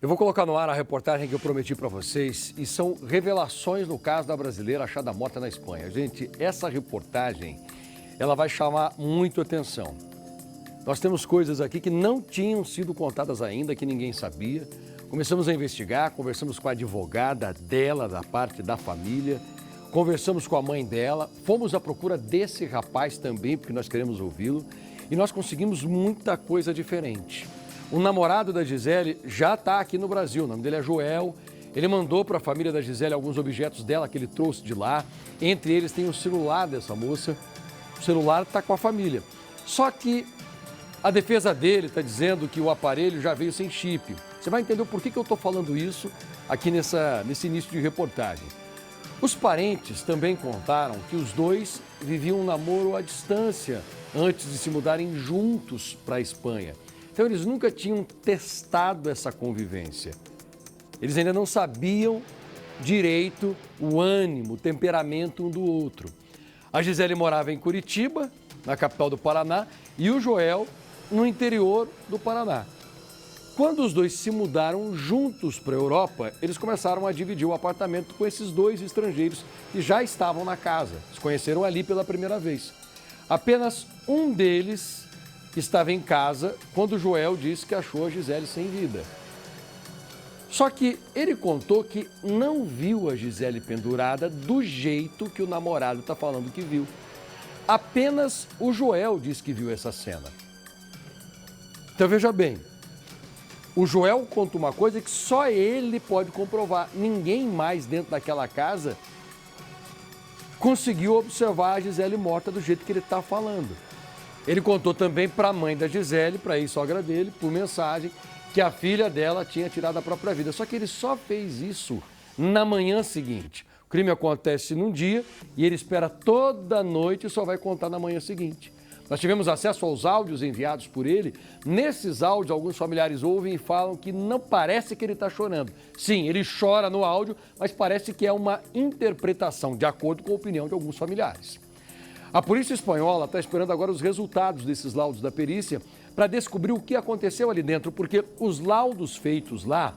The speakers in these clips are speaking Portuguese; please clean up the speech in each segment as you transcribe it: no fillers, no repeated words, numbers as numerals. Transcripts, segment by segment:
Eu vou colocar no ar a reportagem que eu prometi para vocês e são revelações no caso da brasileira achada morta na Espanha. Gente, essa reportagem, ela vai chamar muito atenção. Nós temos coisas aqui que não tinham sido contadas ainda, que ninguém sabia. Começamos a investigar, conversamos com a advogada dela, da parte da família, conversamos com a mãe dela, fomos à procura desse rapaz também, porque nós queremos ouvi-lo, e nós conseguimos muita coisa diferente. O namorado da Gisele já está aqui no Brasil, o nome dele é Joel. Ele mandou para a família da Gisele alguns objetos dela que ele trouxe de lá. Entre eles tem o celular dessa moça. O celular está com a família. Só que a defesa dele está dizendo que o aparelho já veio sem chip. Você vai entender por que eu estou falando isso aqui nesse início de reportagem. Os parentes também contaram que os dois viviam um namoro à distância antes de se mudarem juntos para a Espanha. Então, eles nunca tinham testado essa convivência. Eles ainda não sabiam direito o ânimo, o temperamento um do outro. A Gisele morava em Curitiba, na capital do Paraná, e o Joel no interior do Paraná. Quando os dois se mudaram juntos para a Europa, eles começaram a dividir o apartamento com esses dois estrangeiros que já estavam na casa. Se conheceram ali pela primeira vez. Apenas um deles estava em casa quando o Joel disse que achou a Gisele sem vida. Só que ele contou que não viu a Gisele pendurada do jeito que o namorado está falando que viu. Apenas o Joel disse que viu essa cena. Então veja bem, o Joel conta uma coisa que só ele pode comprovar. Ninguém mais dentro daquela casa conseguiu observar a Gisele morta do jeito que ele está falando. Ele contou também para a mãe da Gisele, para a ex-sogra dele, por mensagem, que a filha dela tinha tirado a própria vida. Só que ele só fez isso na manhã seguinte. O crime acontece num dia e ele espera toda noite e só vai contar na manhã seguinte. Nós tivemos acesso aos áudios enviados por ele. Nesses áudios, alguns familiares ouvem e falam que não parece que ele está chorando. Sim, ele chora no áudio, mas parece que é uma interpretação, de acordo com a opinião de alguns familiares. A polícia espanhola está esperando agora os resultados desses laudos da perícia para descobrir o que aconteceu ali dentro, porque os laudos feitos lá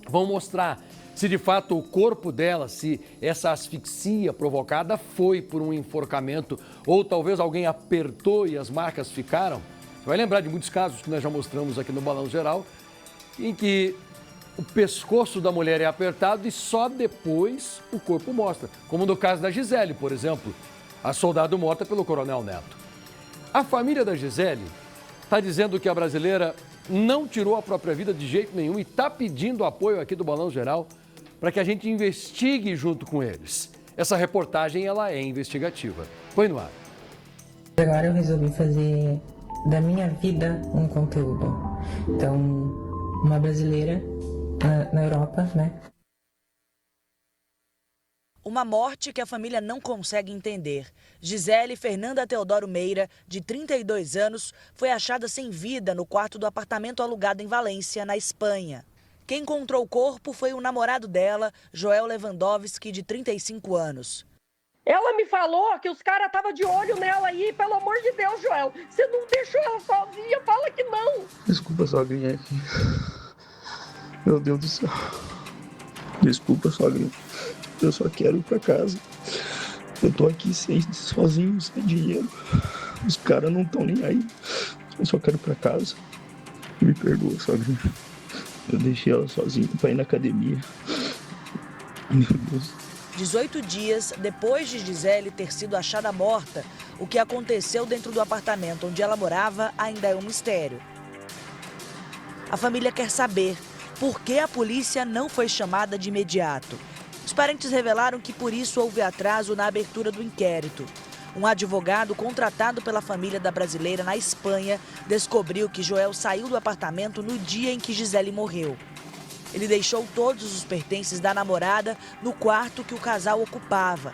vão mostrar se de fato o corpo dela, se essa asfixia provocada foi por um enforcamento ou talvez alguém apertou e as marcas ficaram. Você vai lembrar de muitos casos que nós já mostramos aqui no Balanço Geral, em que o pescoço da mulher é apertado e só depois o corpo mostra, como no caso da Gisele, por exemplo, a soldado morta pelo Coronel Neto. A família da Gisele está dizendo que a brasileira não tirou a própria vida de jeito nenhum e está pedindo apoio aqui do Balanço Geral para que a gente investigue junto com eles. Essa reportagem ela é investigativa. Põe no ar. Agora eu resolvi fazer da minha vida um conteúdo. Então, uma brasileira na Europa, né? Uma morte que a família não consegue entender. Gisele Fernanda Teodoro Meira, de 32 anos, foi achada sem vida no quarto do apartamento alugado em Valência, na Espanha. Quem encontrou o corpo foi o namorado dela, Joel Lewandowski, de 35 anos. Ela me falou que os caras estavam de olho nela aí, pelo amor de Deus, Joel. Você não deixou ela sozinha, fala que não. Desculpa, sogrinha. Meu Deus do céu. Desculpa, sogrinha. Eu só quero ir pra casa. Eu tô aqui sozinho, sem dinheiro. Os caras não estão nem aí. Eu só quero ir pra casa. Me perdoa, sogrinha. Eu deixei ela sozinha pra ir na academia. Meu Deus. 18 dias depois de Gisele ter sido achada morta, o que aconteceu dentro do apartamento onde ela morava ainda é um mistério. A família quer saber por que a polícia não foi chamada de imediato. Os parentes revelaram que por isso houve atraso na abertura do inquérito. Um advogado contratado pela família da brasileira na Espanha descobriu que Joel saiu do apartamento no dia em que Gisele morreu. Ele deixou todos os pertences da namorada no quarto que o casal ocupava.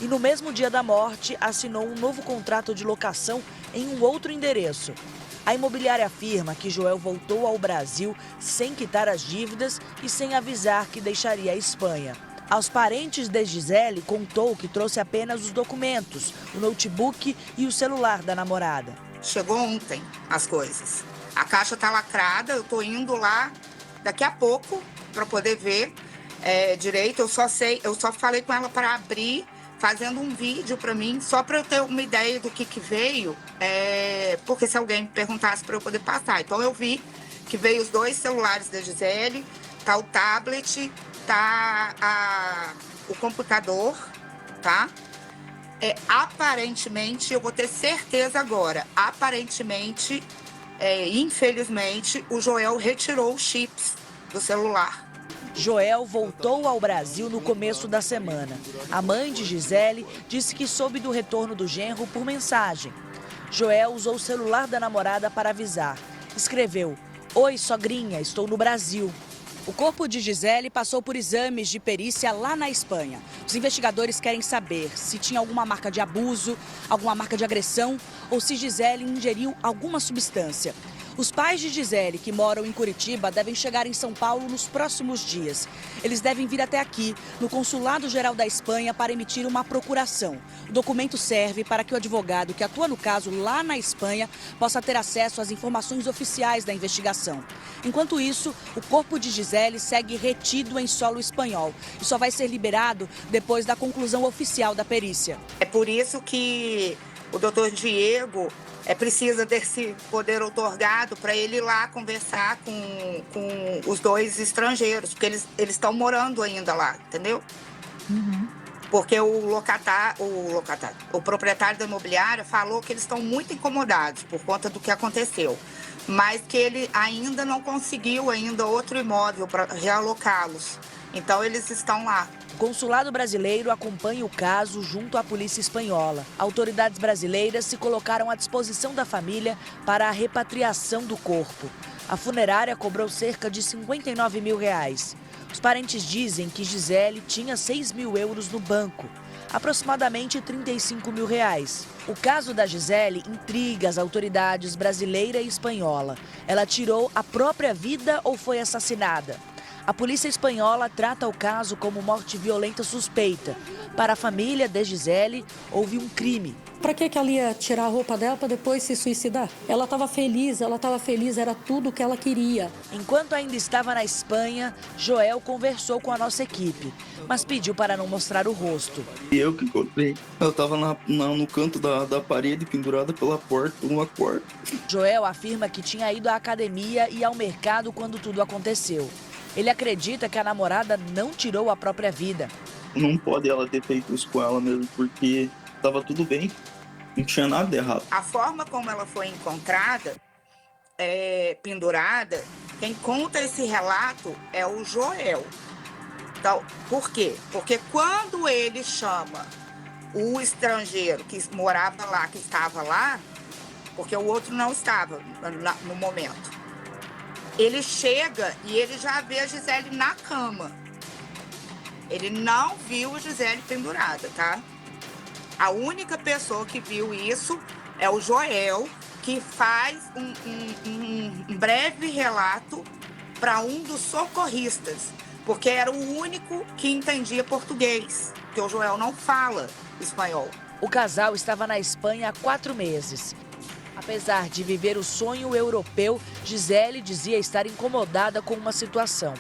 E no mesmo dia da morte, assinou um novo contrato de locação em um outro endereço. A imobiliária afirma que Joel voltou ao Brasil sem quitar as dívidas e sem avisar que deixaria a Espanha. Aos parentes de Gisele, contou que trouxe apenas os documentos, o notebook e o celular da namorada. Chegou ontem as coisas. A caixa tá lacrada, eu tô indo lá daqui a pouco para poder ver direito. Eu só falei com ela para abrir, fazendo um vídeo para mim, só para eu ter uma ideia do que veio, porque se alguém me perguntasse para eu poder passar. Então eu vi que veio os 2 celulares da Gisele, tá o tablet, tá o computador, tá? Aparentemente, eu vou ter certeza agora, aparentemente, infelizmente, o Joel retirou os chips do celular. Joel voltou ao Brasil no começo da semana. A mãe de Gisele disse que soube do retorno do genro por mensagem. Joel usou o celular da namorada para avisar. Escreveu: "Oi, sogrinha, estou no Brasil." O corpo de Gisele passou por exames de perícia lá na Espanha. Os investigadores querem saber se tinha alguma marca de abuso, alguma marca de agressão ou se Gisele ingeriu alguma substância. Os pais de Gisele, que moram em Curitiba, devem chegar em São Paulo nos próximos dias. Eles devem vir até aqui, no Consulado-Geral da Espanha, para emitir uma procuração. O documento serve para que o advogado que atua no caso lá na Espanha possa ter acesso às informações oficiais da investigação. Enquanto isso, o corpo de Gisele segue retido em solo espanhol e só vai ser liberado depois da conclusão oficial da perícia. É por isso que o doutor Diego precisa desse poder outorgado para ele ir lá conversar com os 2 estrangeiros, porque eles estão morando ainda lá, entendeu? Uhum. Porque o proprietário da imobiliária falou que eles estão muito incomodados por conta do que aconteceu, mas que ele ainda não conseguiu outro imóvel para realocá-los. Então eles estão lá. O consulado brasileiro acompanha o caso junto à polícia espanhola. Autoridades brasileiras se colocaram à disposição da família para a repatriação do corpo. A funerária cobrou cerca de R$59 mil. Os parentes dizem que Gisele tinha 6 mil euros no banco, aproximadamente R$35 mil. O caso da Gisele intriga as autoridades brasileira e espanhola. Ela tirou a própria vida ou foi assassinada? A polícia espanhola trata o caso como morte violenta suspeita. Para a família de Gisele, houve um crime. Para que ela ia tirar a roupa dela para depois se suicidar? Ela estava feliz, era tudo o que ela queria. Enquanto ainda estava na Espanha, Joel conversou com a nossa equipe, mas pediu para não mostrar o rosto. Eu que encontrei. Eu estava no canto da parede, pendurada pela porta, por uma corda. Joel afirma que tinha ido à academia e ao mercado quando tudo aconteceu. Ele acredita que a namorada não tirou a própria vida. Não pode ela ter feito isso com ela mesmo, porque estava tudo bem. Não tinha nada de errado. A forma como ela foi encontrada, pendurada, quem conta esse relato é o Joel. Então, por quê? Porque quando ele chama o estrangeiro que morava lá, que estava lá, porque o outro não estava no momento, ele chega e ele já vê a Gisele na cama. Ele não viu a Gisele pendurada, tá? A única pessoa que viu isso é o Joel, que faz um breve relato para um dos socorristas, porque era o único que entendia português, porque o Joel não fala espanhol. O casal estava na Espanha há 4 meses. Apesar de viver o sonho europeu, Gisele dizia estar incomodada com uma situação.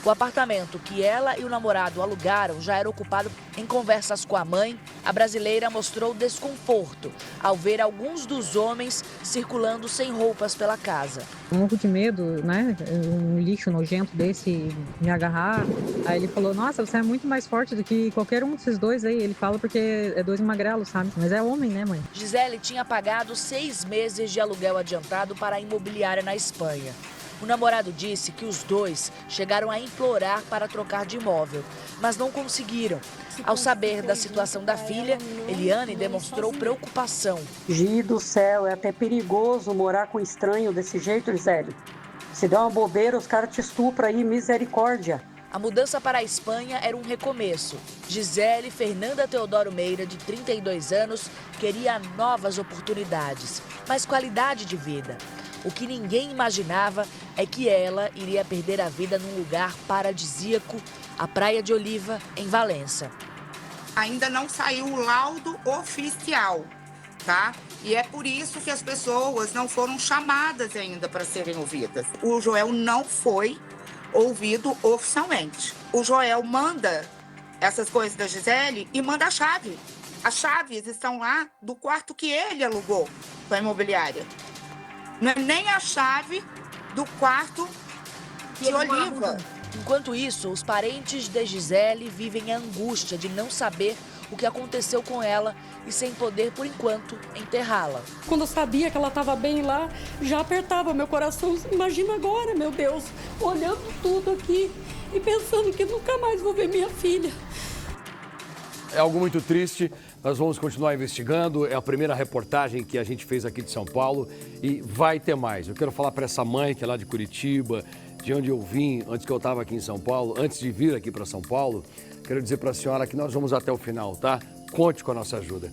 O apartamento que ela e o namorado alugaram já era ocupado. Em conversas com a mãe, a brasileira mostrou desconforto ao ver alguns dos homens circulando sem roupas pela casa. Um pouco de medo, né? Um lixo nojento desse me agarrar. Aí ele falou, nossa, você é muito mais forte do que qualquer um desses 2 aí. Ele fala porque é 2 magrelos, sabe? Mas é homem, né, mãe? Gisele tinha pagado 6 meses de aluguel adiantado para a imobiliária na Espanha. O namorado disse que os 2 chegaram a implorar para trocar de imóvel, mas não conseguiram. Ao saber da situação da filha, Eliane demonstrou preocupação. Gi do céu, é até perigoso morar com estranho desse jeito, Gisele. Se der uma bobeira, os caras te estupram aí, misericórdia. A mudança para a Espanha era um recomeço. Gisele Fernanda Teodoro Meira, de 32 anos, queria novas oportunidades, mais qualidade de vida. O que ninguém imaginava é que ela iria perder a vida num lugar paradisíaco, a Praia de Oliva, em Valença. Ainda não saiu o laudo oficial, tá? E é por isso que as pessoas não foram chamadas ainda para serem ouvidas. O Joel não foi ouvido oficialmente. O Joel manda essas coisas da Gisele e manda a chave. As chaves estão lá do quarto que ele alugou para a imobiliária. Não é nem a chave do quarto de Oliva. Enquanto isso, os parentes de Gisele vivem a angústia de não saber o que aconteceu com ela e sem poder, por enquanto, enterrá-la. Quando eu sabia que ela estava bem lá, já apertava meu coração. Imagina agora, meu Deus, olhando tudo aqui e pensando que nunca mais vou ver minha filha. É algo muito triste, nós vamos continuar investigando, é a primeira reportagem que a gente fez aqui de São Paulo e vai ter mais. Eu quero falar para essa mãe que é lá de Curitiba, de onde eu vim, antes que eu estava aqui em São Paulo, antes de vir aqui para São Paulo, quero dizer para a senhora que nós vamos até o final, tá? Conte com a nossa ajuda.